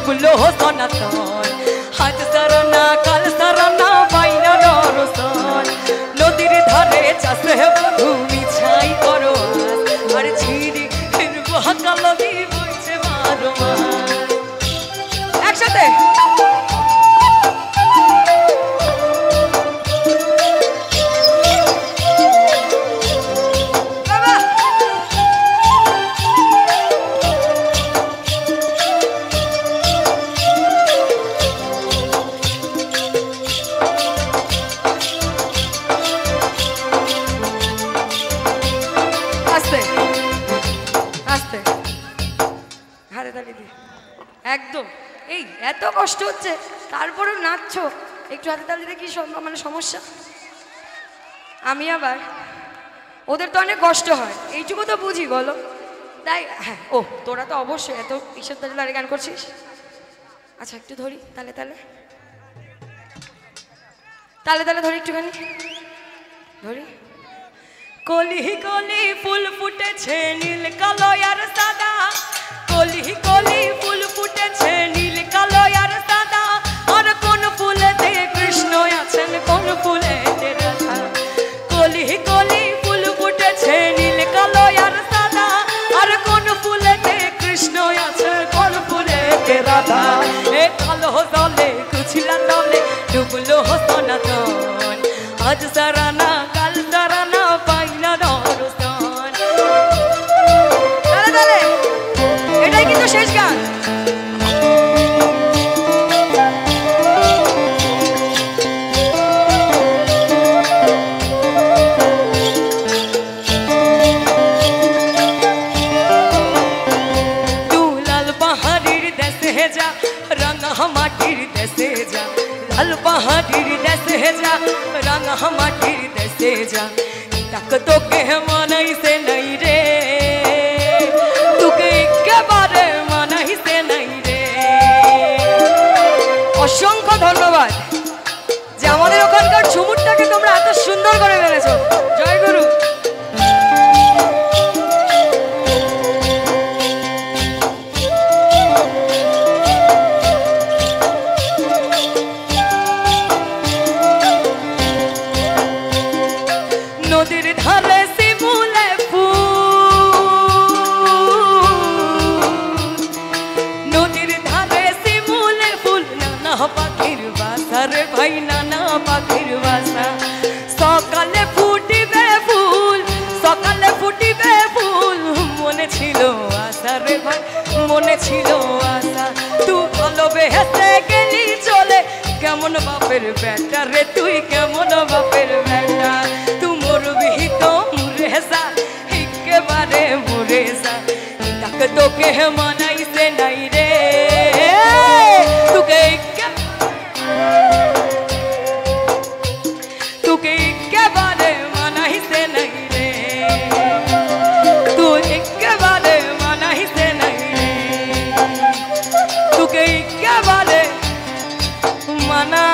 ডুবলো সনাতন আজ সারানা কাল সারানা বাইনা দর্শন নদীর ধারে চাষে ভূমি ছাই করো আর ছিড়ি বহাকালবি বইছে বারো মাস একসাথে একদম এই এত কষ্ট হচ্ছে তারপরেও নাচছো একটু হাতে তাল দিতে কি মানে সমস্যা আমি আবার ওদের তো অনেক কষ্ট হয় এইটুকু তো বুঝি বলো তাই হ্যাঁ ও তোরা তো অবশ্যই এত ঈশ্বর তাহলে গান করছিস আচ্ছা একটু ধরি তালে তালে তালে তালে ধরি একটুখানি ধরি কলি কলি ফুল ফুটেছে নীল কালো আর সাদা কলি কলি ফুল ফুটেছে নীল কালো আর সাদা আর কোন ফুলেতে কৃষ্ণ আছেন কোন ফুলেতে রাধা কলি কলি ফুল ফুটেছে নীল কালো আর সাদা আর কোন ফুলেতে কৃষ্ণ আছে কোন ফুলেতে রাধা এ কালো জলে কুছিলা তলে ডুবলো সনাতন আজ সারানা কাল সারানা পাইনা দর্শন তালে তালে এটাই কিন্তু শেষ গান লাল পাহাড়ির দেশে যা রাঙা মাটির দেশে যা লাল পাহাড়ির দেশে যা রাঙা মাটির দেশে যা তাক তোকে মানাই সে নাই রে তোকে একেবারে মানাই সে নাই রে অসংখ্য ধন্যবাদ যে আমাদের ওখানকার ঝুমুরটাকে তোমরা এত সুন্দর করে ফেলেছো জয় গুরু নদীর ধারে শিমুলে ফুল নদীর ধারে শিমুলে ফুল নানা পাখির বাসা রে ভাই নানা পাখির বাসা সকালে ফুটিবে ফুল সকালে ফুটিবে ফুল মনে ছিল আশা রে ভাই মনে ছিল আশা তুই ভালোবেসে গেলি চলে কেমন বাপের বেটা রে তুই কেমন বাপের বেটা একেবারে মরে যা তাক তোকে মানাই সে নাই রে তোকে একেবারে মানাই সে নাই রে তুই একেবারে মানাই সে নাই রে তোকে একেবারে মানা